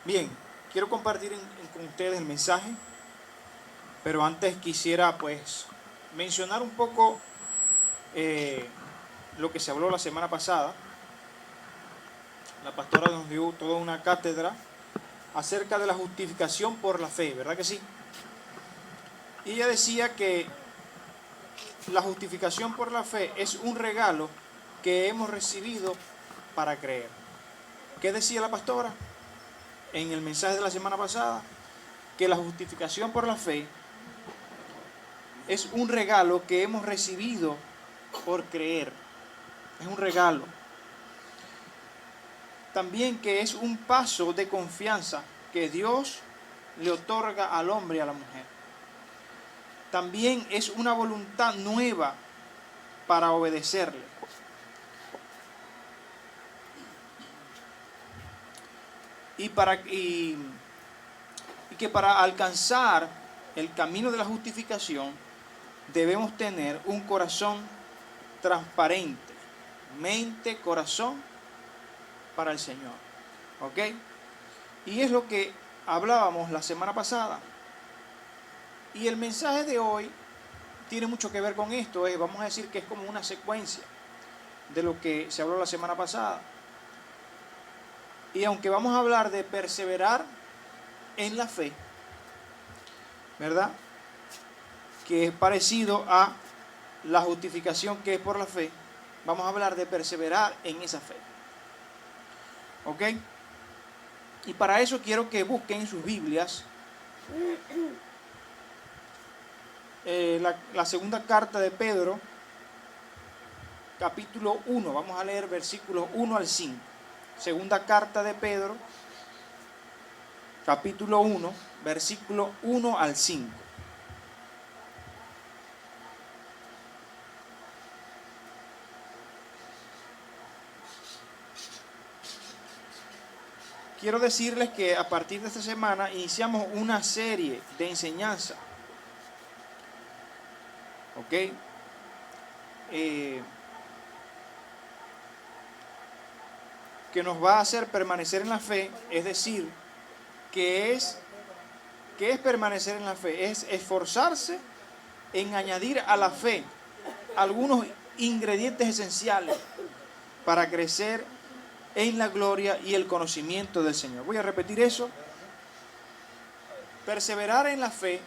Bien, quiero compartir con ustedes el mensaje, pero antes quisiera mencionar un poco lo que se habló la semana pasada. La pastora nos dio toda una cátedra acerca de la justificación por la fe, ¿verdad que sí? Y ella decía que la justificación por la fe es un regalo que hemos recibido para creer. ¿Qué decía la pastora en el mensaje de la semana pasada? Que la justificación por la fe es un regalo que hemos recibido por creer. Es un regalo. También que es un paso de confianza que Dios le otorga al hombre y a la mujer. También es una voluntad nueva para obedecerle. Y que para alcanzar el camino de la justificación debemos tener un corazón transparente, mente, corazón para el Señor. ¿Ok? Y es lo que hablábamos la semana pasada. Y el mensaje de hoy tiene mucho que ver con esto. Vamos a decir que es como una secuencia de lo que se habló la semana pasada. Y aunque vamos a hablar de perseverar en la fe, ¿verdad? Que es parecido a la justificación que es por la fe, vamos a hablar de perseverar en esa fe. ¿Ok? Y para eso quiero que busquen en sus Biblias la segunda carta de Pedro, capítulo 1. Vamos a leer versículos 1 al 5. Segunda carta de Pedro, capítulo 1, versículo 1 al 5. Quiero decirles que a partir de esta semana iniciamos una serie de enseñanza. ¿Ok? Que nos va a hacer permanecer en la fe, es decir, que es permanecer en la fe, es esforzarse en añadir a la fe algunos ingredientes esenciales para crecer en la gloria y el conocimiento del Señor. Voy a repetir eso. Perseverar en la fe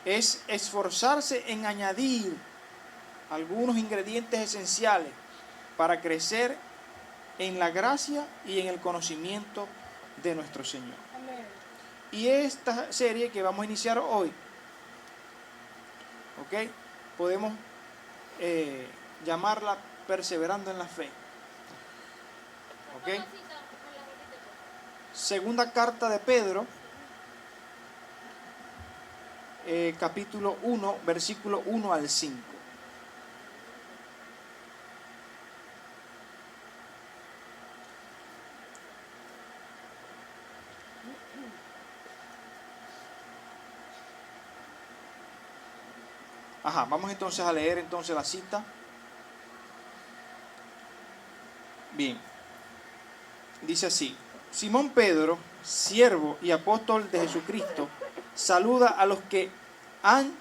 es esforzarse en añadir algunos ingredientes esenciales para crecer en la gracia y en el conocimiento de nuestro Señor. Amén. Y esta serie que vamos a iniciar hoy, ¿ok? Podemos llamarla Perseverando en la Fe. ¿Ok? Segunda carta de Pedro, capítulo 1, versículo 1 al 5. Vamos entonces a leer entonces la cita. Bien, dice así: Simón Pedro, siervo y apóstol de Jesucristo, saluda a los que han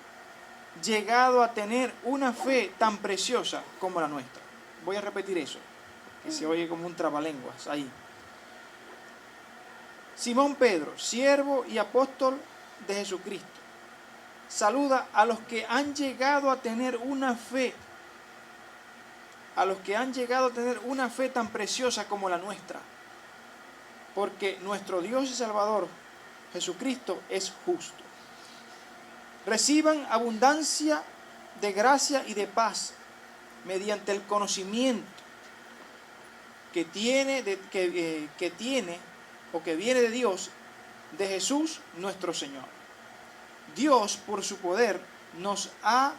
llegado a tener una fe tan preciosa como la nuestra. Voy a repetir eso, que se oye como un trabalenguas ahí. Simón Pedro, siervo y apóstol de Jesucristo, saluda a los que han llegado a tener una fe, tan preciosa como la nuestra, porque nuestro Dios y Salvador, Jesucristo, es justo. Reciban abundancia de gracia y de paz mediante el conocimiento que viene de Dios, de Jesús nuestro Señor. Dios, por su poder, nos ha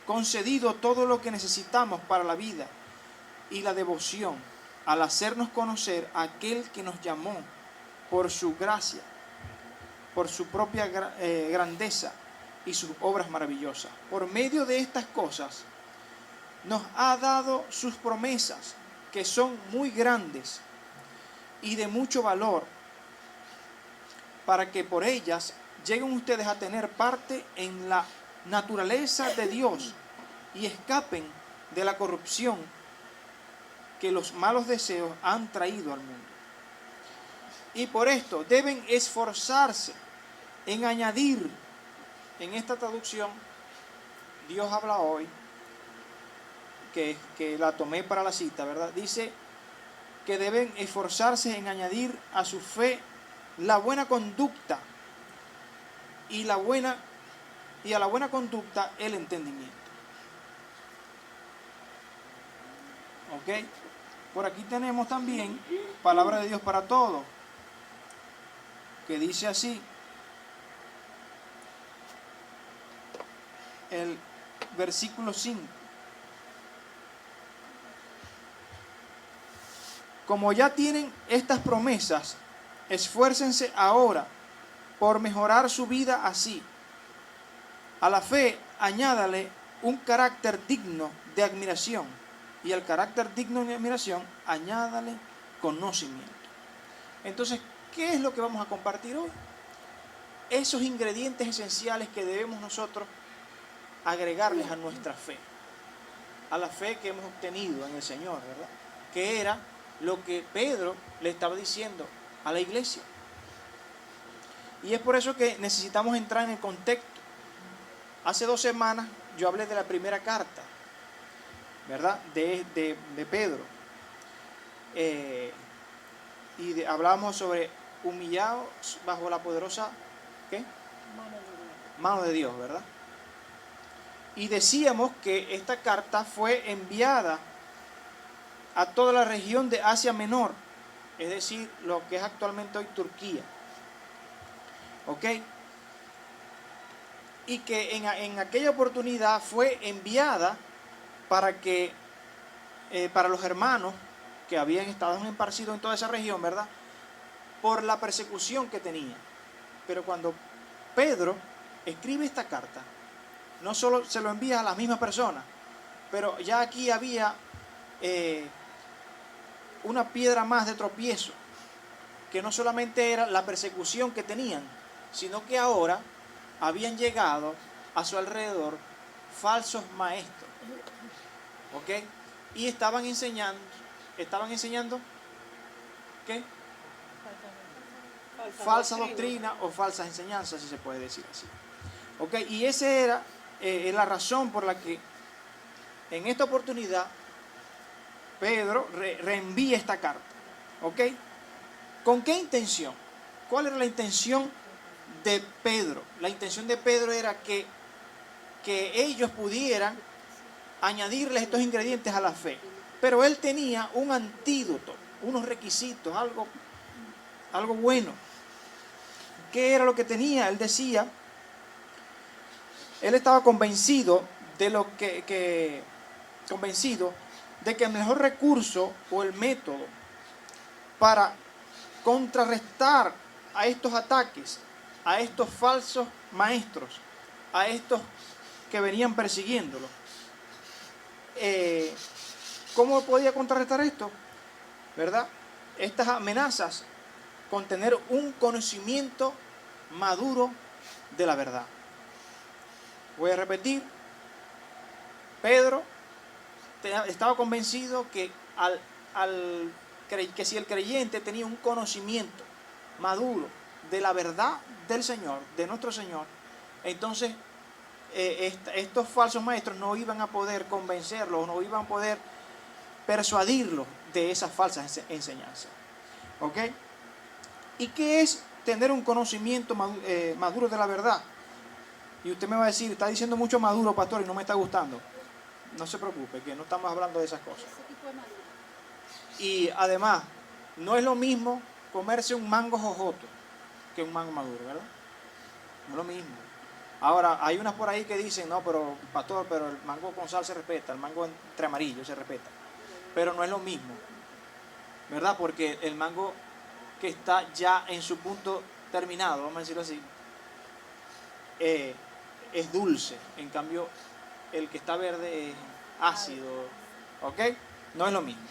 concedido todo lo que necesitamos para la vida y la devoción, al hacernos conocer a aquel que nos llamó por su gracia, por su propia grandeza y sus obras maravillosas. Por medio de estas cosas nos ha dado sus promesas, que son muy grandes y de mucho valor, para que por ellas lleguen ustedes a tener parte en la naturaleza de Dios y escapen de la corrupción que los malos deseos han traído al mundo. Y por esto deben esforzarse en añadir, en esta traducción, Dios habla hoy, que la tomé para la cita, ¿verdad? Dice que deben esforzarse en añadir a su fe la buena conducta y a la buena conducta el entendimiento. ¿Ok? Por aquí tenemos también palabra de Dios para todos, que dice así, el versículo 5. Como ya tienen estas promesas, esfuércense ahora por mejorar su vida así. A la fe añádale un carácter digno de admiración, y al carácter digno de admiración añádale conocimiento. Entonces, ¿qué es lo que vamos a compartir hoy? Esos ingredientes esenciales que debemos nosotros agregarles a nuestra fe, a la fe que hemos obtenido en el Señor, ¿verdad? Que era lo que Pedro le estaba diciendo a la iglesia. Y es por eso que necesitamos entrar en el contexto. Hace 2 semanas yo hablé de la primera carta, ¿verdad? De Pedro. Hablábamos sobre humillados bajo la poderosa ¿qué? Mano de Dios, ¿verdad? Y decíamos que esta carta fue enviada a toda la región de Asia Menor, es decir, lo que es actualmente hoy Turquía. ¿Ok? Y que en aquella oportunidad fue enviada para los hermanos que habían estado esparcidos en toda esa región, ¿verdad? Por la persecución que tenía. Pero cuando Pedro escribe esta carta, no solo se lo envía a las mismas personas, pero ya aquí había una piedra más de tropiezo, que no solamente era la persecución que tenían, sino que ahora habían llegado a su alrededor falsos maestros, ¿ok? Y estaban enseñando, ¿qué? Falsa doctrina o falsas enseñanzas, si se puede decir así. ¿Ok? Y esa era la razón por la que en esta oportunidad Pedro reenvía esta carta. ¿Ok? ¿Con qué intención? ¿Cuál era la intención de Pedro? La intención de Pedro era que ellos pudieran añadirles estos ingredientes a la fe. Pero él tenía un antídoto, unos requisitos, algo bueno. ¿Qué era lo que tenía? Él decía, él estaba convencido de que el mejor recurso o el método para contrarrestar a estos ataques, a estos falsos maestros, a estos que venían persiguiéndolo, ¿cómo podía contrarrestar esto? ¿Verdad? Estas amenazas con tener un conocimiento maduro de la verdad. Voy a repetir, Pedro estaba convencido que que si el creyente tenía un conocimiento maduro de la verdad del Señor, de nuestro Señor, entonces estos falsos maestros no iban a poder convencerlos, no iban a poder persuadirlos de esas falsas enseñanzas. ¿Ok? ¿Y qué es tener un conocimiento maduro de la verdad? Y usted me va a decir, está diciendo mucho maduro, pastor, y no me está gustando. No se preocupe, que no estamos hablando de esas cosas. Y además, no es lo mismo comerse un mango jojoto que un mango maduro, ¿verdad? No es lo mismo. Ahora, hay unas por ahí que dicen, no, pero pastor, pero el mango con sal se respeta, el mango entre amarillo se respeta. Pero no es lo mismo, ¿verdad? Porque el mango que está ya en su punto terminado, vamos a decirlo así, es dulce. En cambio, el que está verde es ácido, ¿ok? No es lo mismo.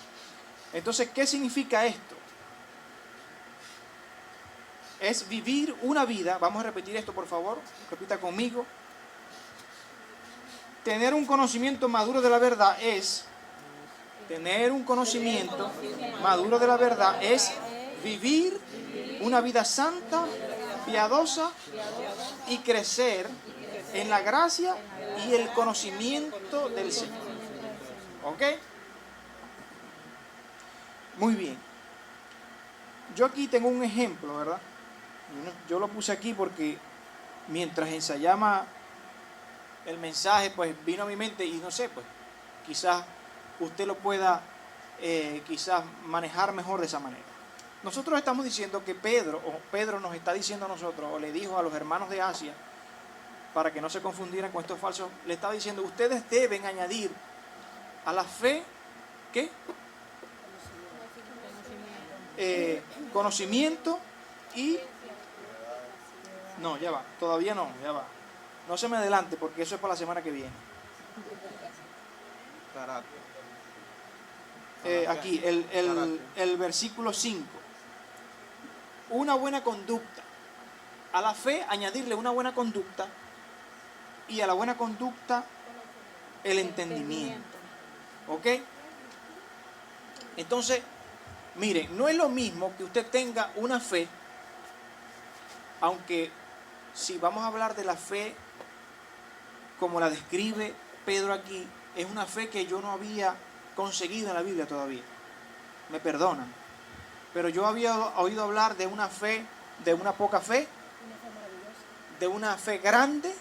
Entonces, ¿qué significa esto? es vivir una vida. Vamos a repetir esto, por favor. Repita conmigo. Tener un conocimiento maduro de la verdad es... Tener un conocimiento maduro de la verdad es vivir una vida santa, piadosa y crecer en la gracia y el conocimiento del Señor. ¿Ok? Muy bien. Yo aquí tengo un ejemplo, ¿verdad? Yo lo puse aquí porque mientras ensayaba el mensaje, pues vino a mi mente y no sé, pues quizás usted lo pueda quizás manejar mejor de esa manera. Nosotros estamos diciendo que Pedro nos está diciendo a nosotros, o le dijo a los hermanos de Asia, para que no se confundieran con estos falsos, le estaba diciendo, ustedes deben añadir a la fe, ¿qué? Conocimiento y... No, ya va, todavía no, ya va. No se me adelante porque eso es para la semana que viene. Aquí, el versículo 5. Una buena conducta. A la fe añadirle una buena conducta y a la buena conducta el entendimiento. ¿Ok? Entonces, miren, no es lo mismo que usted tenga una fe, aunque si vamos a hablar de la fe como la describe Pedro aquí, es una fe que yo no había conseguido en la Biblia todavía. Me perdonan. Pero yo había oído hablar de una fe, de una poca fe, de una fe grande,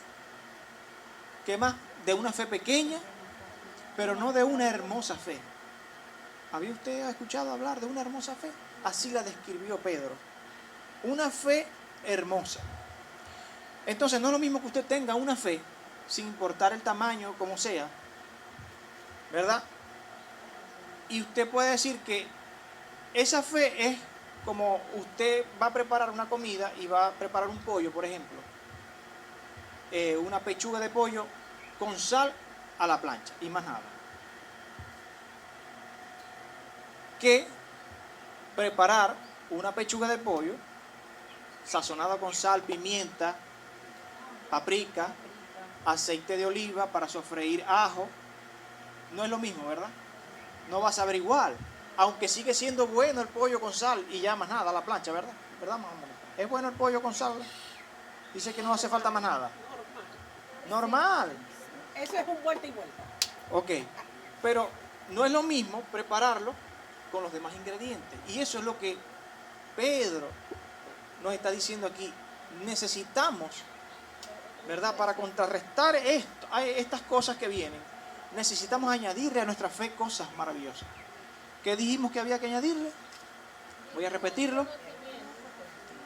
¿qué más? De una fe pequeña, pero no de una hermosa fe. ¿Había usted escuchado hablar de una hermosa fe? Así la describió Pedro. Una fe hermosa. Entonces no es lo mismo que usted tenga una fe, sin importar el tamaño, como sea, ¿verdad? Y usted puede decir que esa fe es como usted va a preparar una comida y va a preparar un pollo, por ejemplo. Una pechuga de pollo con sal a la plancha y más nada. Que preparar una pechuga de pollo sazonada con sal, pimienta, paprika, aceite de oliva para sofreír ajo. No es lo mismo, ¿verdad? No va a saber igual, aunque sigue siendo bueno el pollo con sal y ya más nada a la plancha, ¿verdad? ¿Verdad, mamá? ¿Es bueno el pollo con sal? Dice que no hace falta más nada. Normal. Eso es un vuelta y vuelta. Ok, pero no es lo mismo prepararlo con los demás ingredientes. Y eso es lo que Pedro nos está diciendo aquí. Necesitamos, ¿verdad? Para contrarrestar estas cosas que vienen, necesitamos añadirle a nuestra fe cosas maravillosas. ¿Qué dijimos que había que añadirle? Voy a repetirlo.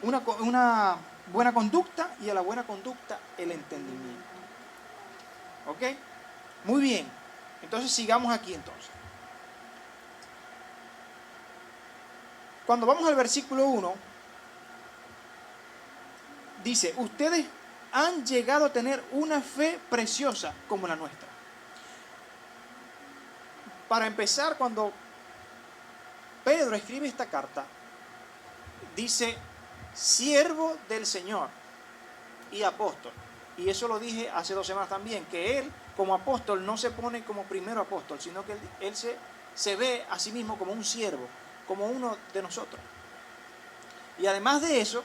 Una buena conducta y a la buena conducta el entendimiento. ¿Ok? Muy bien. Entonces sigamos aquí entonces. Cuando vamos al versículo 1, dice, ustedes han llegado a tener una fe preciosa como la nuestra. Para empezar, cuando Pedro escribe esta carta, dice, siervo del Señor y apóstol. Y eso lo dije hace 2 semanas también, que él como apóstol no se pone como primero apóstol, sino que él se ve a sí mismo como un siervo, como uno de nosotros. Y además de eso,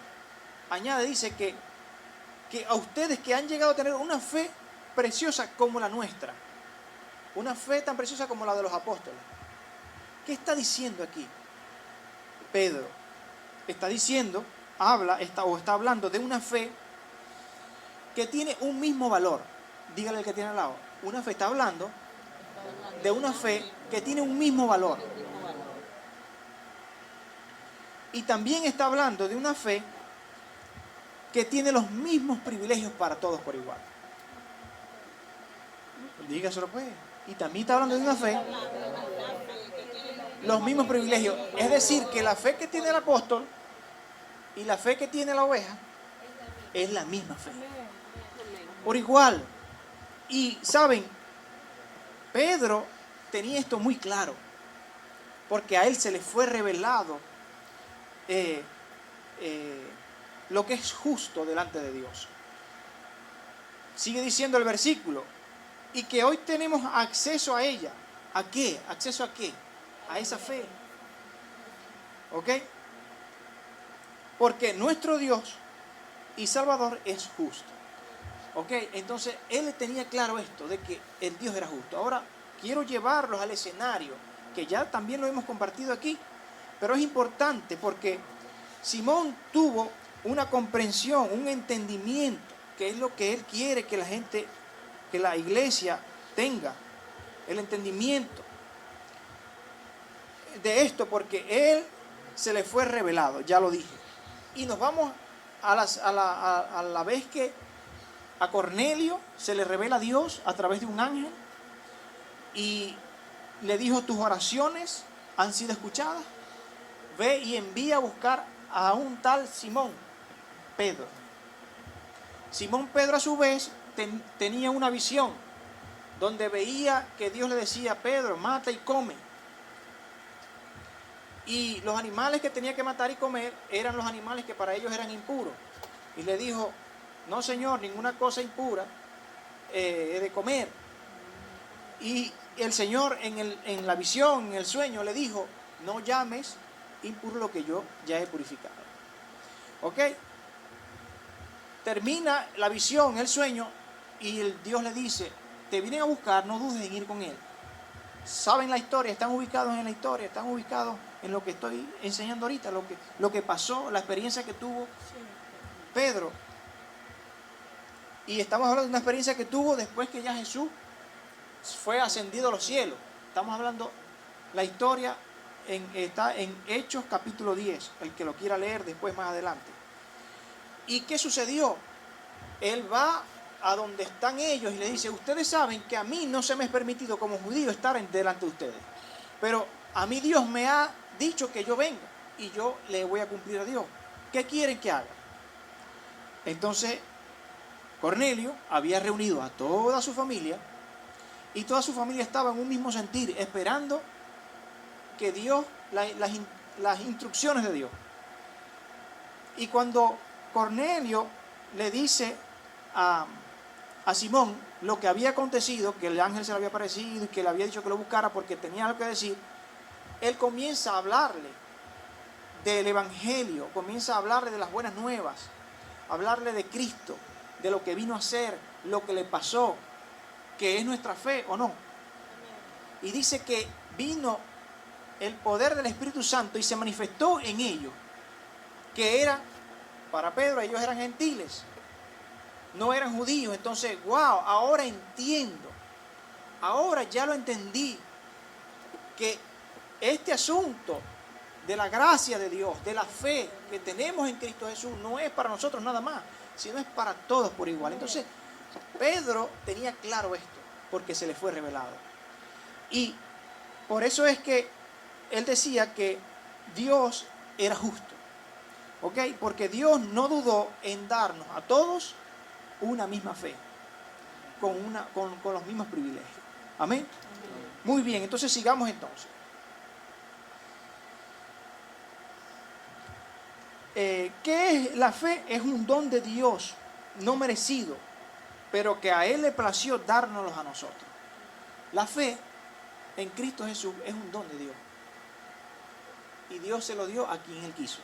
añade, dice que a ustedes que han llegado a tener una fe preciosa como la nuestra, una fe tan preciosa como la de los apóstoles. ¿Qué está diciendo aquí Pedro? Está diciendo, está hablando de una fe que tiene un mismo valor. Dígale al que tiene al lado. Una fe, está hablando de una fe que tiene un mismo valor. Y también está hablando de una fe que tiene los mismos privilegios para todos por igual. Dígaselo pues. Y también está hablando de una fe, los mismos privilegios. Es decir, que la fe que tiene el apóstol y la fe que tiene la oveja es la misma fe. Por igual. Y saben, Pedro tenía esto muy claro, porque a él se le fue revelado lo que es justo delante de Dios. Sigue diciendo el versículo, y que hoy tenemos acceso a ella. ¿A qué? ¿Acceso a qué? A esa fe. ¿Ok? Porque nuestro Dios y Salvador es justo. ¿Ok? Entonces, él tenía claro esto, de que el Dios era justo. Ahora, quiero llevarlos al escenario, que ya también lo hemos compartido aquí, pero es importante porque Simón tuvo una comprensión, un entendimiento, que es lo que él quiere que la gente, que la iglesia tenga, el entendimiento de esto, porque él se le fue revelado, ya lo dije. Y nos vamos a la vez que a Cornelio se le revela a Dios a través de un ángel y le dijo: tus oraciones han sido escuchadas, ve y envía a buscar a un tal Simón Pedro. Simón Pedro a su vez tenía una visión donde veía que Dios le decía: Pedro, mata y come. Y los animales que tenía que matar y comer eran los animales que para ellos eran impuros. Y le dijo: no, Señor, ninguna cosa impura he de comer. Y el Señor en la visión, en el sueño, le dijo: no llames impuro lo que yo ya he purificado. ¿Ok? Termina la visión, el sueño, y Dios le dice: te vienen a buscar, no dudes en ir con él. Saben la historia, están ubicados en la historia, están ubicados en lo que estoy enseñando ahorita, lo que pasó, la experiencia que tuvo Pedro. Y estamos hablando de una experiencia que tuvo después que ya Jesús fue ascendido a los cielos. Estamos hablando, la historia está en Hechos capítulo 10, el que lo quiera leer después más adelante. ¿Y qué sucedió? Él va a donde están ellos y le dice: ustedes saben que a mí no se me es permitido como judío estar delante de ustedes, pero a mí Dios me ha dicho que yo venga y yo le voy a cumplir a Dios. ¿Qué quieren que haga? Entonces Cornelio había reunido a toda su familia y toda su familia estaba en un mismo sentir, esperando que Dios, las instrucciones de Dios. Y cuando Cornelio le dice a Simón lo que había acontecido, que el ángel se le había aparecido y que le había dicho que lo buscara porque tenía algo que decir, él comienza a hablarle del evangelio, comienza a hablarle de las buenas nuevas, hablarle de Cristo, de lo que vino a hacer, lo que le pasó, que es nuestra fe o no. Y dice que vino el poder del Espíritu Santo y se manifestó en ellos, que era, para Pedro, ellos eran gentiles, no eran judíos. Entonces, wow, ahora entiendo, ahora ya lo entendí, que este asunto de la gracia de Dios, de la fe que tenemos en Cristo Jesús, no es para nosotros nada más, sino es para todos por igual. Entonces, Pedro tenía claro esto, porque se le fue revelado. Y por eso es que él decía que Dios era justo. ¿Ok? Porque Dios no dudó en darnos a todos una misma fe, con los mismos privilegios. ¿Amén? Muy bien, entonces sigamos entonces. ¿Qué es la fe? Es un don de Dios, no merecido, pero que a Él le plació dárnoslos a nosotros. La fe en Cristo Jesús es un don de Dios. Y Dios se lo dio a quien Él quiso.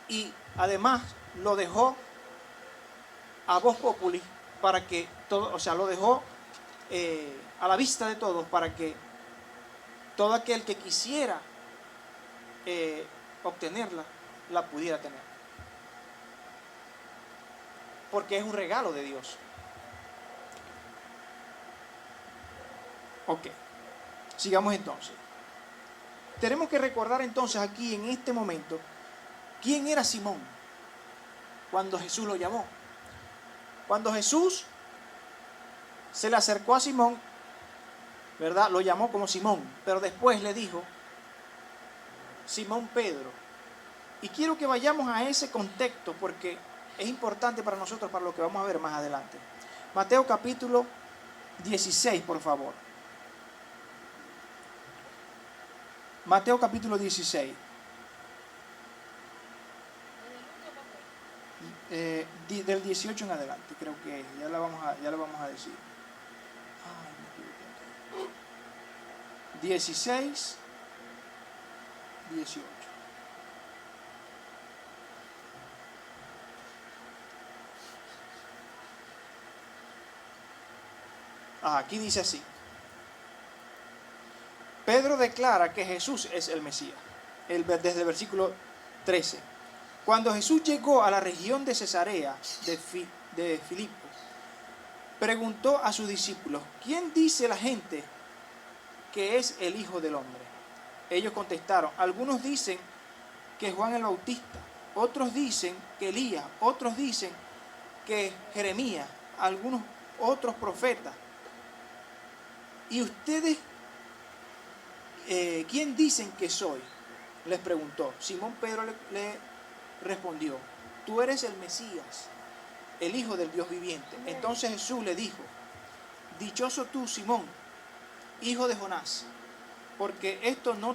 Y además lo dejó a voz populi para que todo, o sea, lo dejó a la vista de todos para que todo aquel que quisiera obtenerla, la pudiera tener. Porque es un regalo de Dios. Ok, sigamos entonces. Tenemos que recordar entonces aquí en este momento quién era Simón cuando Jesús lo llamó. Cuando Jesús se le acercó a Simón, ¿verdad? Lo llamó como Simón, pero después le dijo Simón Pedro. Y quiero que vayamos a ese contexto porque es importante para nosotros, para lo que vamos a ver más adelante. Mateo capítulo 16, por favor. Mateo capítulo 16. Del 18 en adelante, creo que es. Ya la vamos a decir. Ay, me equivoqué. 16, 18. Aquí dice así. Pedro declara que Jesús es el Mesías. Desde el versículo 13. Cuando Jesús llegó a la región de Cesarea de Filipo, preguntó a sus discípulos: ¿quién dice la gente que es el Hijo del Hombre? Ellos contestaron: algunos dicen que Juan el Bautista, otros dicen que Elías, otros dicen que Jeremías, algunos otros profetas. ¿Y ustedes quién dicen que soy?, les preguntó. Simón Pedro le respondió: tú eres el Mesías, el Hijo del Dios viviente. Entonces Jesús le dijo: dichoso tú, Simón, hijo de Jonás, porque esto no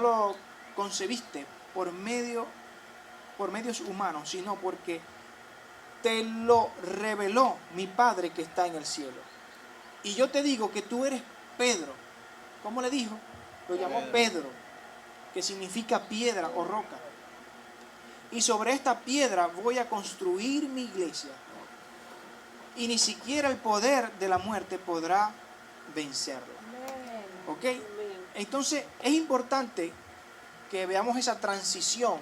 lo concebiste por medios humanos, sino porque te lo reveló mi Padre que está en el cielo. Y yo te digo que tú eres Pedro. ¿Cómo le dijo? Lo llamó Pedro, que significa piedra o roca. Y sobre esta piedra voy a construir mi iglesia. Y ni siquiera el poder de la muerte podrá vencerla. ¿Ok? Entonces es importante que veamos esa transición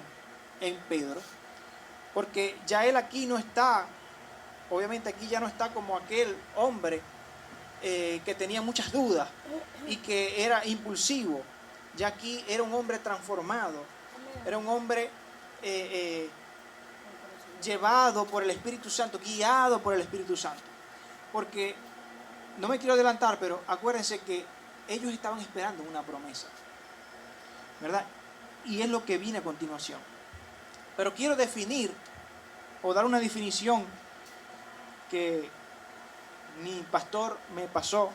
en Pedro, porque ya él aquí no está, obviamente aquí ya no está como aquel hombre que tenía muchas dudas y que era impulsivo. Ya aquí era un hombre transformado, era un hombre llevado por el Espíritu Santo, guiado por el Espíritu Santo. Porque, no me quiero adelantar, pero acuérdense que ellos estaban esperando una promesa, ¿verdad? Y es lo que viene a continuación. Pero quiero definir o dar una definición que mi pastor me pasó.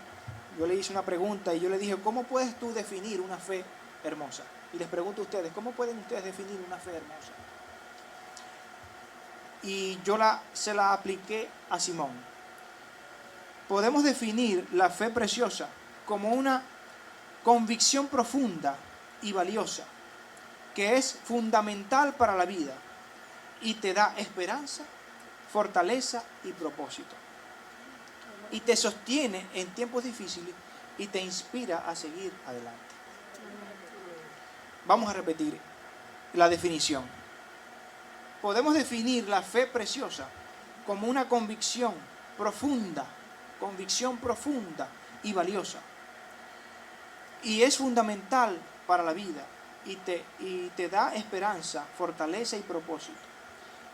Yo le hice una pregunta y yo le dije: ¿cómo puedes tú definir una fe hermosa? Y les pregunto a ustedes: ¿cómo pueden ustedes definir una fe hermosa? Y yo se la apliqué a Simón. Podemos definir la fe preciosa como una convicción profunda y valiosa, que es fundamental para la vida y te da esperanza, fortaleza y propósito. Y te sostiene en tiempos difíciles y te inspira a seguir adelante. Vamos a repetir la definición. Podemos definir la fe preciosa como una convicción profunda y valiosa. Y es fundamental para la vida y te da esperanza, fortaleza y propósito.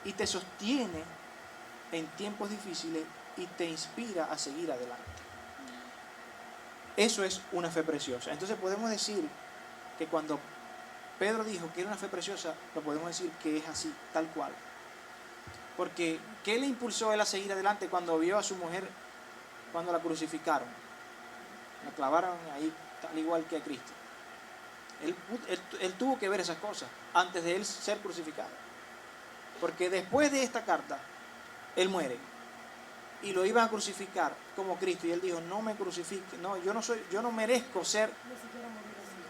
Y te sostiene en tiempos difíciles y te inspira a seguir adelante. Eso es una fe preciosa. Entonces podemos decir que cuando Pedro dijo que era una fe preciosa, lo podemos decir que es así, tal cual. Porque ¿qué le impulsó a él a seguir adelante cuando vio a su mujer, cuando la crucificaron? La clavaron ahí, tal igual que a Cristo. Él tuvo que ver esas cosas antes de él ser crucificado. Porque después de esta carta, él muere. Y lo iban a crucificar como Cristo. Y él dijo: no me crucifique. No, yo no merezco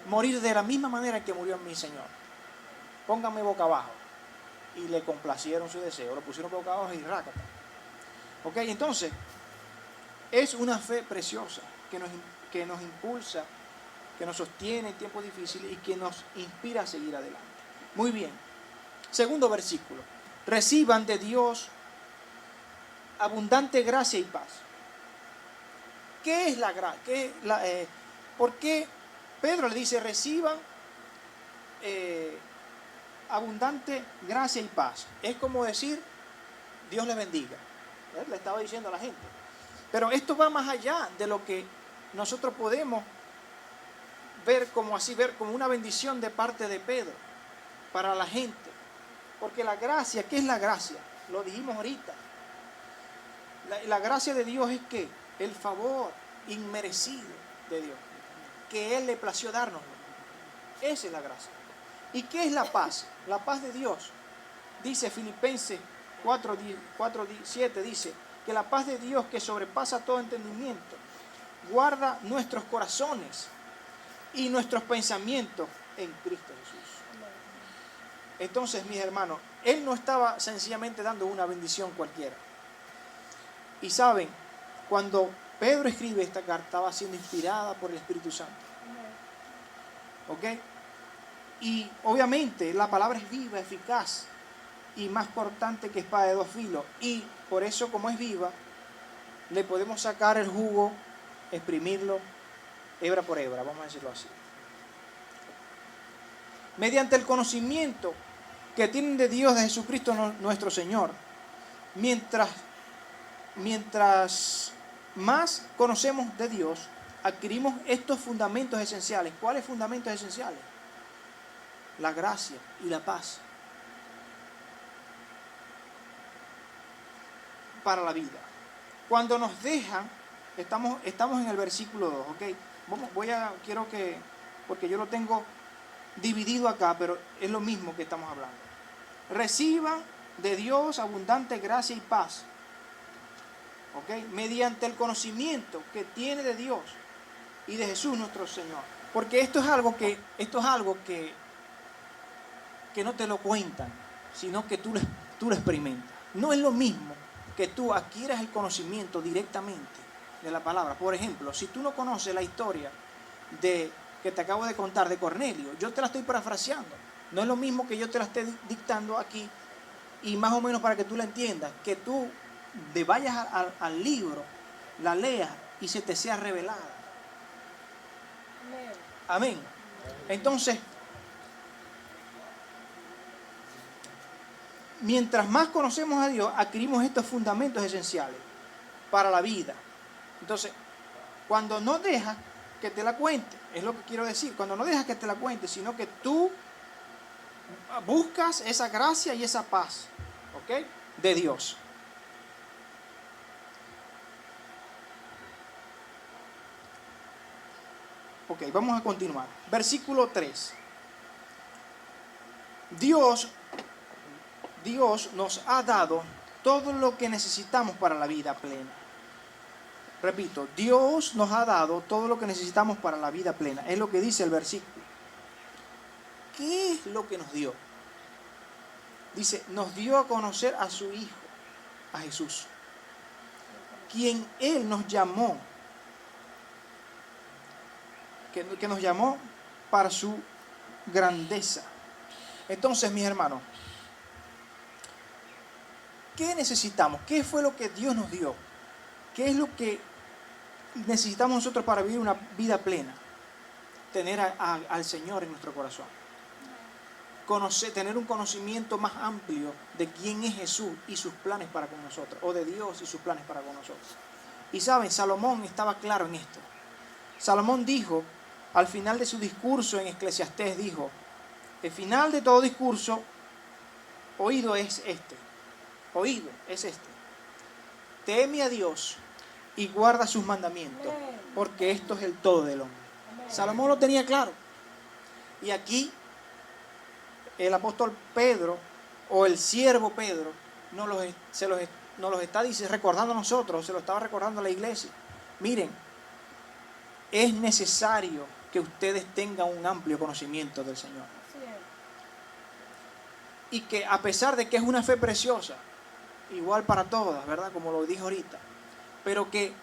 morir de la misma manera que murió mi Señor. Pónganme boca abajo. Y le complacieron su deseo. Lo pusieron boca abajo y rácata. Ok, entonces, es una fe preciosa que nos impulsa, que nos sostiene en tiempos difíciles y que nos inspira a seguir adelante. Muy bien. Segundo versículo. Reciban de Dios abundante gracia y paz. ¿Qué es la gracia? ¿Por qué Pedro le dice: reciban abundante gracia y paz? Es como decir: Dios les bendiga. Le estaba diciendo a la gente. Pero esto va más allá de lo que nosotros podemos ver como una bendición de parte de Pedro para la gente. Porque la gracia, ¿qué es la gracia? Lo dijimos ahorita. La gracia de Dios es que el favor inmerecido de Dios, que Él le plació darnos. Esa es la gracia. ¿Y qué es la paz? La paz de Dios Dice Filipenses 4:7, dice que la paz de Dios que sobrepasa todo entendimiento guarda nuestros corazones y nuestros pensamientos en Cristo Jesús. Entonces, mis hermanos, Él no estaba sencillamente dando una bendición cualquiera. Y saben, cuando Pedro escribe esta carta, estaba siendo inspirada por el Espíritu Santo. ¿Ok? Y obviamente la palabra es viva, eficaz y más cortante que espada de dos filos. Y por eso, como es viva, le podemos sacar el jugo, exprimirlo, hebra por hebra, vamos a decirlo así. Mediante el conocimiento que tienen de Dios, de Jesucristo nuestro Señor, mientras más conocemos de Dios, adquirimos estos fundamentos esenciales. ¿Cuáles fundamentos esenciales? La gracia y la paz para la vida. Cuando nos dejan, estamos en el versículo 2, ¿ok? Quiero que, porque yo lo tengo dividido acá, pero es lo mismo que estamos hablando. Reciban de Dios abundante gracia y paz, ¿ok? Mediante el conocimiento que tiene de Dios y de Jesús nuestro Señor. Porque esto es algo que no te lo cuentan, sino que tú lo experimentas. No es lo mismo que tú adquieras el conocimiento directamente de la palabra. Por ejemplo, si tú no conoces la historia que te acabo de contar de Cornelio, yo te la estoy parafraseando. No es lo mismo que yo te la esté dictando aquí y más o menos para que tú la entiendas, que tú vayas al libro, la leas y se te sea revelada. Amén. Entonces, mientras más conocemos a Dios, adquirimos estos fundamentos esenciales para la vida. Entonces, cuando no dejas que te la cuente, es lo que quiero decir, cuando no dejas que te la cuente, sino que tú buscas esa gracia y esa paz, ¿ok? De Dios. Ok, vamos a continuar. Versículo 3. Dios nos ha dado todo lo que necesitamos para la vida plena. Repito, Dios nos ha dado todo lo que necesitamos para la vida plena. Es lo que dice el versículo. ¿Qué es lo que nos dio? Dice, nos dio a conocer a su Hijo, a Jesús, quien Él nos llamó, que nos llamó para su grandeza. Entonces, mis hermanos, ¿qué necesitamos? ¿Qué fue lo que Dios nos dio? ¿Qué es lo que necesitamos nosotros para vivir una vida plena? Tener al Señor en nuestro corazón. Tener un conocimiento más amplio de quién es Jesús y sus planes para con nosotros, o de Dios y sus planes para con nosotros. Y saben, Salomón estaba claro en esto. Salomón dijo, al final de su discurso en Eclesiastés, dijo, el final de todo discurso, oído es este. Teme a Dios y guarda sus mandamientos, porque esto es el todo del hombre. Salomón lo tenía claro. Y aquí el apóstol Pedro, o el siervo Pedro, nos los está recordando a nosotros, se lo estaba recordando a la iglesia. Miren, es necesario que ustedes tengan un amplio conocimiento del Señor. Y que a pesar de que es una fe preciosa, igual para todas, ¿verdad? Como lo dije ahorita, pero que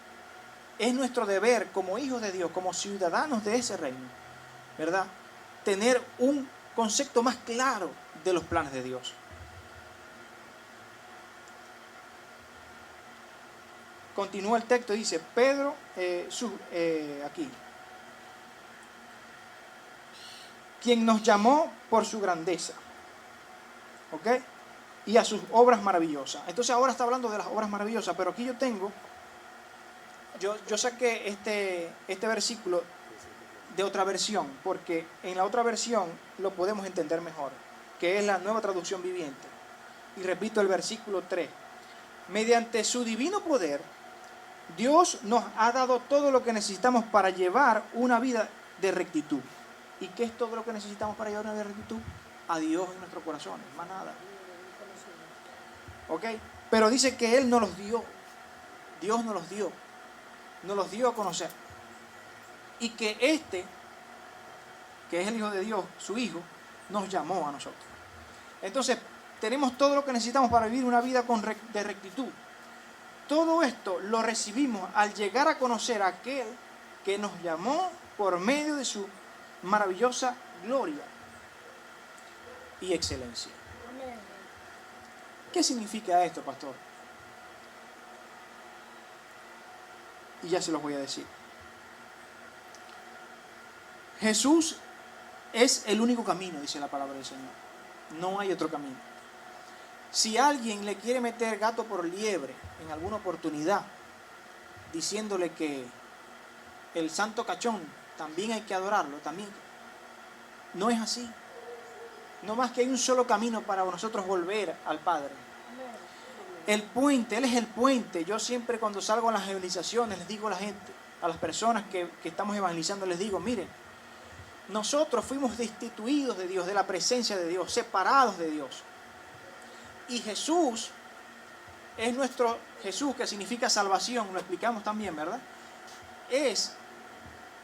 es nuestro deber como hijos de Dios, como ciudadanos de ese reino, ¿verdad? Tener un concepto más claro de los planes de Dios. Continúa el texto, dice Pedro, aquí, quien nos llamó por su grandeza, ¿ok? Y a sus obras maravillosas. Entonces ahora está hablando de las obras maravillosas, pero aquí yo saqué este versículo de otra versión, porque en la otra versión lo podemos entender mejor, que es la Nueva Traducción Viviente. Y repito el versículo 3. Mediante su divino poder, Dios nos ha dado todo lo que necesitamos para llevar una vida de rectitud. ¿Y qué es todo lo que necesitamos para llevar una vida de rectitud? A Dios en nuestros corazones, más nada. ¿Ok? Pero dice que Él nos los dio. Dios nos los dio. Nos los dio a conocer. Y que que es el Hijo de Dios, su Hijo, nos llamó a nosotros. Entonces, tenemos todo lo que necesitamos para vivir una vida de rectitud. Todo esto lo recibimos al llegar a conocer a aquel que nos llamó por medio de su maravillosa gloria y excelencia. Amén. ¿Qué significa esto, pastor? Y ya se los voy a decir. Jesús es el único camino, dice la palabra del Señor. No hay otro camino. Si alguien le quiere meter gato por liebre en alguna oportunidad, diciéndole que el santo cachón también hay que adorarlo, también, no es así. No más que hay un solo camino para nosotros volver al Padre. El puente, Él es el puente. Yo siempre cuando salgo a las evangelizaciones les digo a la gente, a las personas que estamos evangelizando, les digo, miren, nosotros fuimos destituidos de Dios, de la presencia de Dios, separados de Dios. Y Jesús es nuestro Jesús, que significa salvación, lo explicamos también, ¿verdad? Es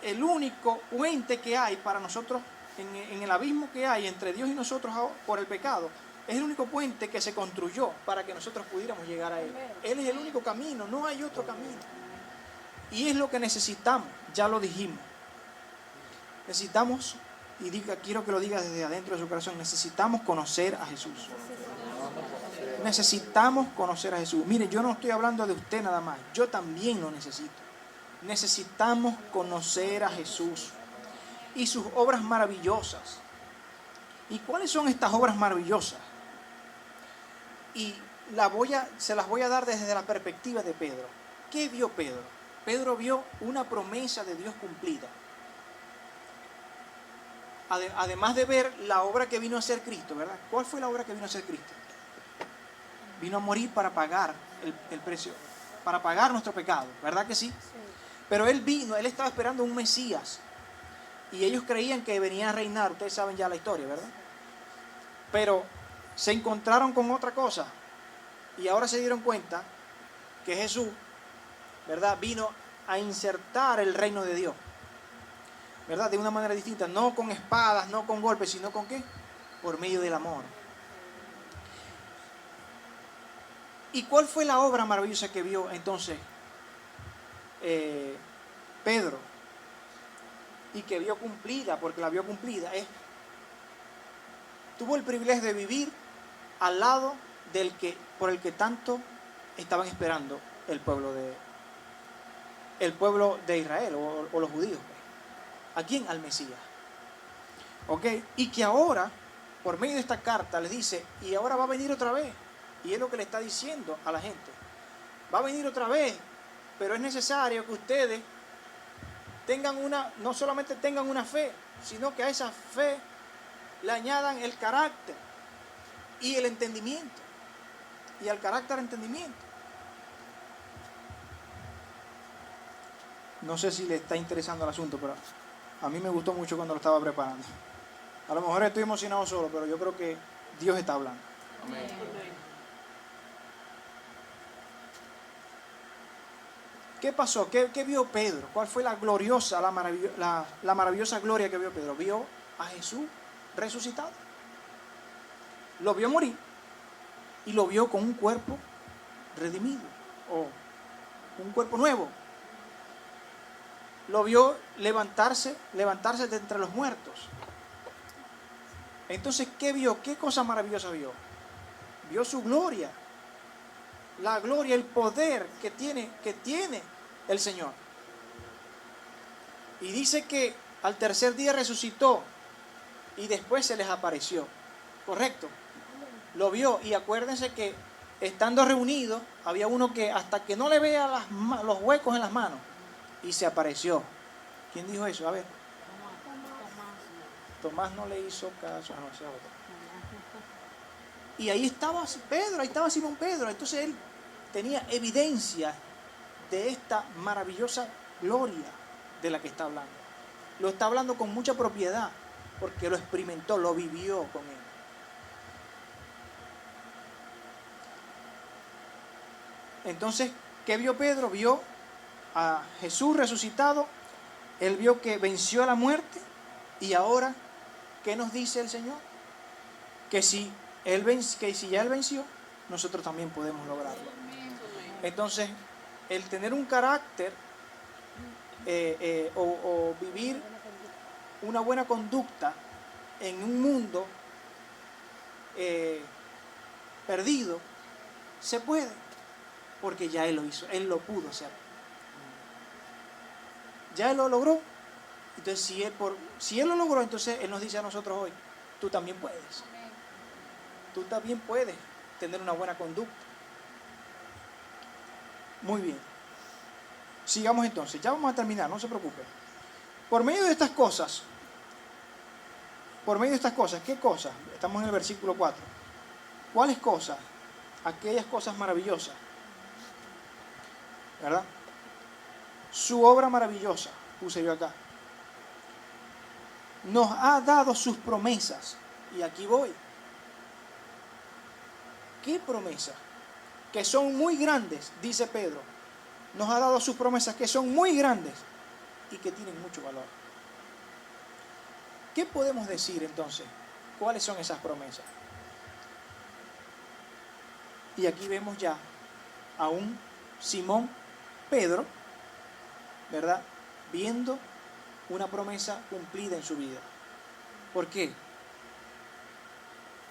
el único puente que hay para nosotros en el abismo que hay entre Dios y nosotros por el pecado. Es el único puente que se construyó para que nosotros pudiéramos llegar a Él. Él es el único camino, no hay otro camino. Y es lo que necesitamos, ya lo dijimos. Necesitamos, y quiero que lo diga desde adentro de su corazón, necesitamos conocer a Jesús. Necesitamos conocer a Jesús. Mire, yo no estoy hablando de usted nada más, yo también lo necesito. Necesitamos conocer a Jesús y sus obras maravillosas. ¿Y cuáles son estas obras maravillosas? Y se las voy a dar desde la perspectiva de Pedro. ¿Qué vio Pedro? Pedro vio una promesa de Dios cumplida. Además de ver la obra que vino a hacer Cristo, ¿verdad? ¿Cuál fue la obra que vino a hacer Cristo? Vino a morir para pagar el precio, para pagar nuestro pecado, ¿verdad que sí? Pero Él estaba esperando un Mesías. Y ellos creían que venía a reinar, ustedes saben ya la historia, ¿verdad? Pero se encontraron con otra cosa. Y ahora se dieron cuenta que Jesús, ¿verdad?, vino a insertar el reino de Dios, ¿verdad?, de una manera distinta, no con espadas, no con golpes, sino con ¿qué? Por medio del amor. ¿Y cuál fue la obra maravillosa que vio entonces Pedro? Y que vio cumplida, porque la vio cumplida, tuvo el privilegio de vivir al lado por el que tanto estaban esperando el pueblo de Israel o los judíos. ¿A quién? Al Mesías. ¿Ok? Y que ahora, por medio de esta carta, les dice, y ahora va a venir otra vez. Y es lo que le está diciendo a la gente. Va a venir otra vez, pero es necesario que ustedes no solamente tengan una fe, sino que a esa fe le añadan el carácter y el entendimiento. Y al carácter entendimiento. No sé si le está interesando el asunto, pero a mí me gustó mucho cuando lo estaba preparando. A lo mejor estoy emocionado solo, pero yo creo que Dios está hablando. Amén. ¿Qué pasó? ¿Qué vio Pedro? ¿Cuál fue la maravillosa gloria que vio Pedro? Vio a Jesús resucitado. Lo vio morir y lo vio con un cuerpo redimido o un cuerpo nuevo. Lo vio levantarse de entre los muertos. Entonces, ¿qué vio? ¿Qué cosa maravillosa vio? Vio su gloria. La gloria, el poder que tiene el Señor. Y dice que al tercer día resucitó y después se les apareció. ¿Correcto? Lo vio, y acuérdense que estando reunidos había uno que hasta que no le vea los huecos en las manos, y se apareció. ¿Quién dijo eso? A ver. Tomás no le hizo caso. Y ahí estaba Pedro, ahí estaba Simón Pedro. Entonces él tenía evidencia de esta maravillosa gloria de la que está hablando. Lo está hablando con mucha propiedad, porque lo experimentó, lo vivió con él. Entonces, ¿qué vio Pedro? Vio a Jesús resucitado, él vio que venció a la muerte, y ahora, ¿qué nos dice el Señor? Que si ya Él venció, nosotros también podemos lograrlo. Entonces, el tener un carácter o vivir una buena conducta en un mundo perdido, se puede, porque ya Él lo hizo, Él lo pudo hacer. Ya Él lo logró. Entonces, si Él lo logró, entonces Él nos dice a nosotros hoy, tú también puedes. Tú también puedes tener una buena conducta. Muy bien. Sigamos entonces. Ya vamos a terminar, no se preocupen. Por medio de estas cosas, ¿qué cosas? Estamos en el versículo 4. ¿Cuáles cosas? Aquellas cosas maravillosas. ¿Verdad? Su obra maravillosa, puse yo acá. Nos ha dado sus promesas. Y aquí voy. ¿Qué promesas? Que son muy grandes, dice Pedro. Nos ha dado sus promesas que son muy grandes y que tienen mucho valor. ¿Qué podemos decir entonces? ¿Cuáles son esas promesas? Y aquí vemos ya a un Simón Pedro, ¿verdad? Viendo una promesa cumplida en su vida. ¿Por qué?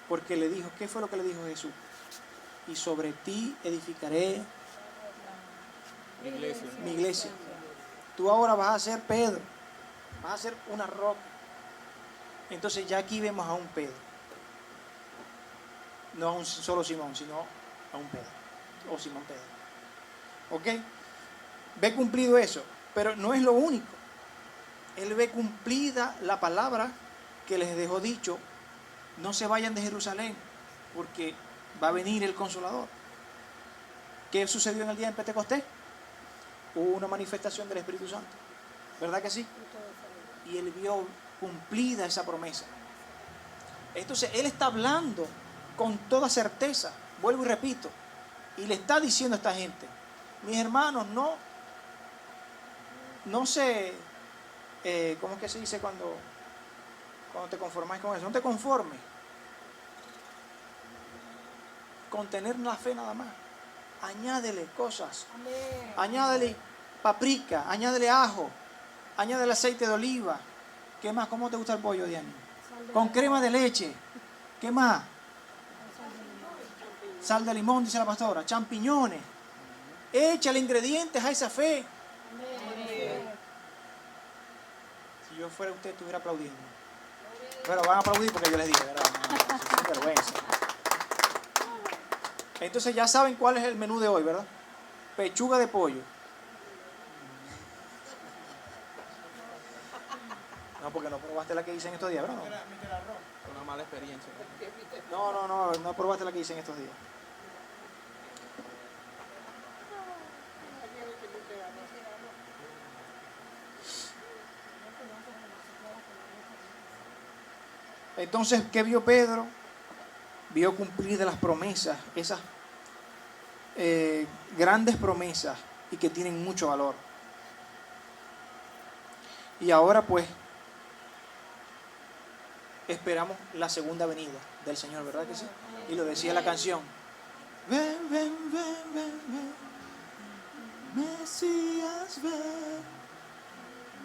Porque le dijo, ¿qué fue lo que le dijo Jesús? Y sobre ti edificaré mi iglesia. Tú ahora vas a ser Pedro, vas a ser una roca. Entonces ya aquí vemos a un Pedro. No a un solo Simón, sino a un Pedro. O Simón Pedro. ¿Ok? Ve cumplido eso. Pero no es lo único. Él ve cumplida la palabra que les dejó dicho: no se vayan de Jerusalén, porque va a venir el Consolador. ¿Qué sucedió en el día de Pentecostés? Hubo una manifestación del Espíritu Santo. ¿Verdad que sí? Y él vio cumplida esa promesa. Entonces, él está hablando con toda certeza, vuelvo y repito, y le está diciendo a esta gente: mis hermanos, no se, ¿cómo es que se dice cuando te conformáis con eso? No te conformes con tener la fe nada más. Añádele cosas. Amén. Añádele paprika, añádele ajo, añádele aceite de oliva. ¿Qué más? ¿Cómo te gusta el pollo, Diana? Con crema de leche. ¿Qué más? Sal de limón, dice la pastora. Champiñones. Échale ingredientes a esa fe. Amén. Si yo fuera usted, estuviera aplaudiendo. Pero van a aplaudir porque yo les dije, ¿verdad? No, sin vergüenza. Entonces ya saben cuál es el menú de hoy, ¿verdad? Pechuga de pollo. No, porque no probaste la que hice en estos días, ¿verdad? Una mala experiencia. No probaste la que hice en estos días. Entonces, ¿qué vio Pedro? Vio cumplidas las promesas, esas grandes promesas, y que tienen mucho valor. Y ahora pues esperamos la segunda venida del Señor, ¿verdad que sí? Y lo decía la canción: ven, ven, ven, ven, ven, Mesías, ven,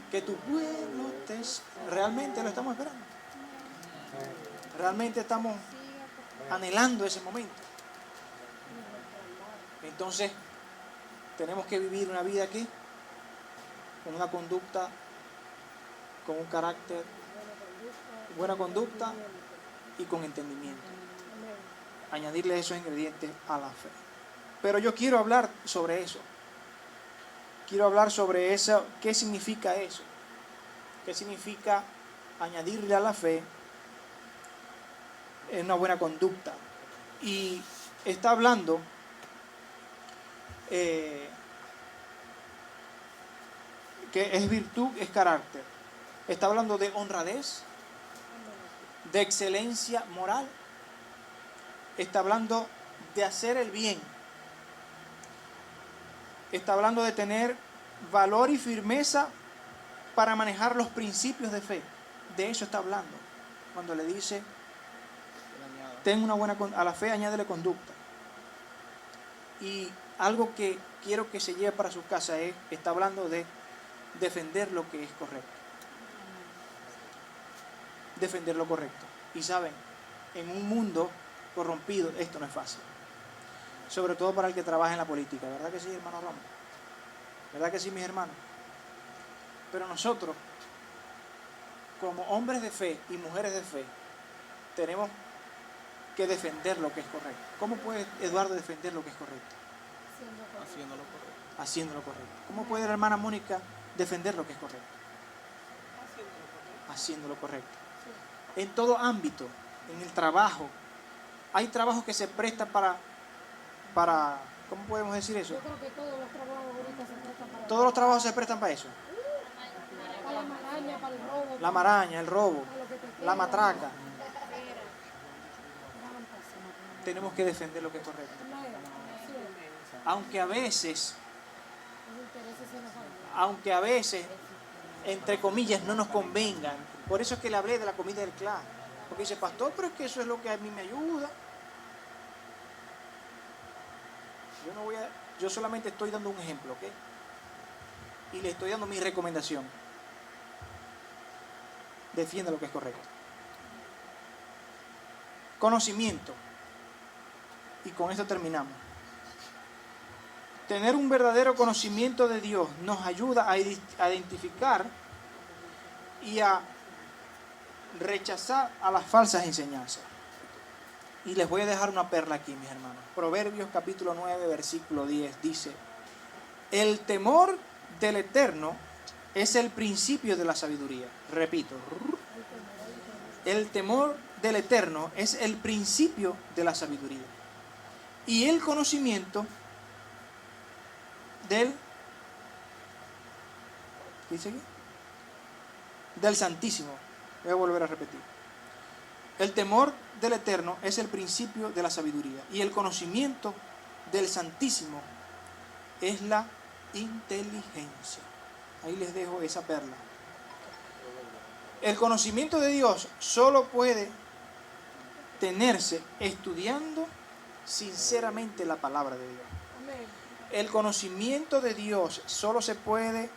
que tu pueblo realmente lo estamos esperando. Realmente estamos anhelando ese momento. Entonces tenemos que vivir una vida aquí con una conducta, con un carácter, buena conducta y con entendimiento. Añadirle esos ingredientes a la fe. Pero yo quiero hablar sobre eso. Quiero hablar sobre eso. ¿Qué significa eso? ¿Qué significa añadirle a la fe en una buena conducta? Y está hablando que es virtud, es carácter. Está hablando de honradez, de excelencia moral. Está hablando de hacer el bien. Está hablando de tener valor y firmeza para manejar los principios de fe. De eso está hablando. Cuando le dice, ten una buena, a la fe añádele conducta. Y algo que quiero que se lleve para sus casas está hablando de defender lo que es correcto. Defender lo correcto. Y saben, en un mundo corrompido esto no es fácil. Sobre todo para el que trabaja en la política. ¿Verdad que sí, hermano Ramos? ¿Verdad que sí, mis hermanos? Pero nosotros, como hombres de fe y mujeres de fe, tenemos que defender lo que es correcto. ¿Cómo puede Eduardo defender lo que es correcto? Haciéndolo correcto. Haciéndolo correcto. ¿Cómo puede la hermana Mónica defender lo que es correcto? Haciéndolo correcto. En todo ámbito, en el trabajo, hay trabajos que se prestan para ¿cómo podemos decir eso? Yo creo que todos los trabajos ahorita se prestan para Todos los trabajos se prestan para eso. para la maraña, para el robo. La maraña, el robo, para lo que te queda, la matraca. trampas. Tenemos que defender lo que es correcto. Amén. Sí. Aunque Los intereses se nos van. a veces, entre comillas, no nos convengan. Por eso es que le hablé de la comida del clan. Porque dice, pastor, pero es que eso es lo que a mí me ayuda. Yo solamente estoy dando un ejemplo, ¿ok? Y le estoy dando mi recomendación. Defienda lo que es correcto. Conocimiento. Y con esto terminamos. Tener un verdadero conocimiento de Dios nos ayuda a identificar y a rechazar a las falsas enseñanzas. Y les voy a dejar una perla aquí, mis hermanos. Proverbios capítulo 9, versículo 10 dice: el temor del Eterno es el principio de la sabiduría. Repito. El temor del Eterno es el principio de la sabiduría. Y el conocimiento del... ¿qué dice aquí? Del Santísimo. Voy a volver a repetir. El temor del Eterno es el principio de la sabiduría. Y el conocimiento del Santísimo es la inteligencia. Ahí les dejo esa perla. El conocimiento de Dios solo puede tenerse estudiando sinceramente la palabra de Dios. Amén. El conocimiento de Dios solo se puede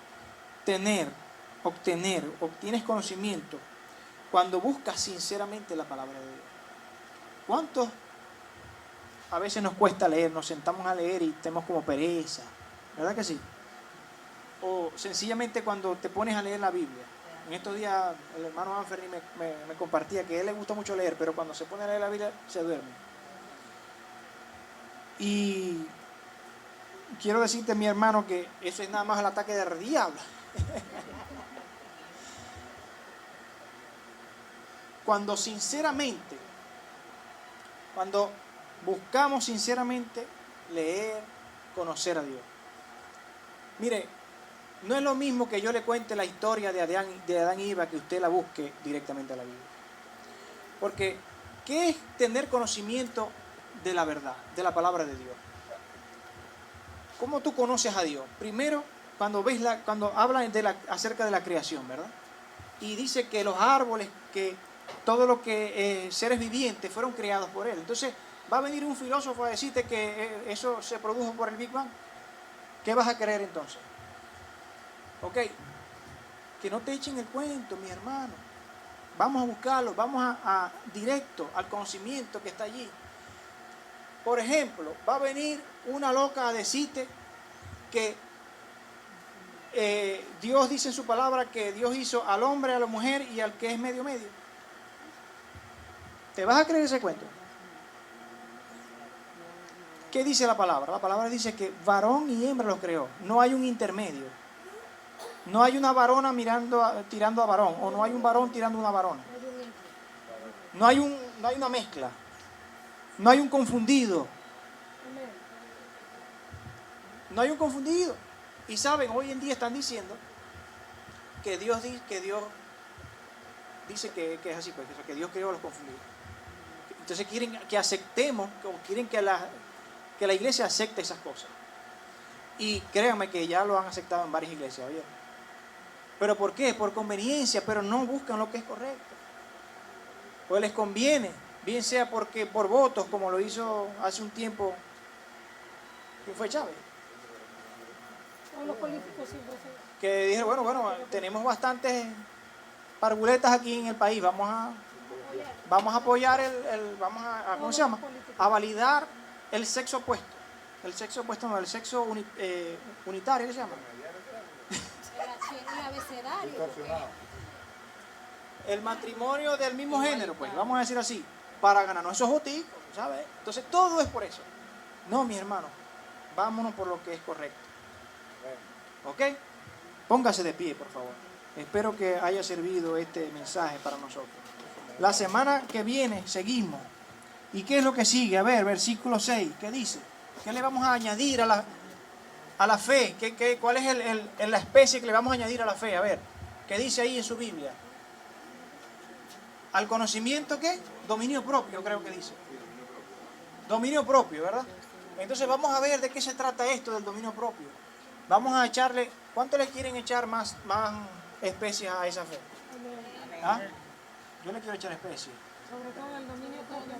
obtienes conocimiento cuando buscas sinceramente la palabra de Dios. ¿Cuántos a veces nos cuesta leer? Nos sentamos a leer y tenemos como pereza, ¿verdad que sí? O sencillamente cuando te pones a leer la Biblia. En estos días el hermano Anferni me compartía que a él le gusta mucho leer, pero cuando se pone a leer la Biblia se duerme. Y quiero decirte, mi hermano, que eso es nada más el ataque del diablo. Cuando buscamos sinceramente leer, conocer a Dios. Mire, no es lo mismo que yo le cuente la historia de Adán y Eva que usted la busque directamente a la Biblia. Porque, ¿qué es tener conocimiento de la verdad, de la palabra de Dios? ¿Cómo tú conoces a Dios? Primero, cuando hablan acerca de la creación, ¿verdad? Y dice que los árboles, que todo lo que seres vivientes fueron creados por Él. Entonces, va a venir un filósofo a decirte que eso se produjo por el Big Bang. ¿Qué vas a creer entonces? Ok, que no te echen el cuento, mi hermano. Vamos a buscarlo, vamos a directo al conocimiento que está allí. Por ejemplo, va a venir una loca a decirte que Dios dice en su palabra que Dios hizo al hombre, a la mujer y al que es medio medio. ¿Te vas a creer ese cuento? ¿Qué dice la palabra? La palabra dice que varón y hembra los creó. No hay un intermedio. No hay una varona tirando a varón, o no hay un varón tirando a una varona. No hay una mezcla. No hay un confundido. No hay un confundido. Y saben, hoy en día están diciendo que Dios dice que es así, pues, que Dios creó a los confundidos. Entonces quieren que aceptemos, o quieren que la iglesia acepte esas cosas. Y créanme que ya lo han aceptado en varias iglesias, ¿oye? ¿Pero por qué? Por conveniencia, pero no buscan lo que es correcto. Pues les conviene, bien sea porque por votos, como lo hizo hace un tiempo, ¿quién fue Chávez? Todos los políticos siempre se... Que dije, bueno, tenemos bastantes parvuletas aquí en el país, vamos a apoyar ¿cómo se llama? A validar el sexo opuesto. El sexo opuesto no, el sexo unitario, ¿qué se llama? El abecedario. El matrimonio del mismo género, pues, vamos a decir así, para ganarnos esos votos, ¿sabes? Entonces todo es por eso. No, mi hermano, vámonos por lo que es correcto. ¿Ok? Póngase de pie, por favor. Espero que haya servido este mensaje para nosotros. La semana que viene seguimos. ¿Y qué es lo que sigue? A ver, versículo 6, ¿qué dice? ¿Qué le vamos a añadir a la fe? ¿Cuál es la especie que le vamos a añadir a la fe? A ver, ¿qué dice ahí en su Biblia? ¿Al conocimiento qué? Dominio propio, creo que dice. Dominio propio, ¿verdad? Entonces vamos a ver de qué se trata esto del dominio propio. Vamos a echarle, ¿cuánto le quieren echar más especies a esa fe? ¿Ah? Yo le quiero echar especies. Sobre todo el dominio propio.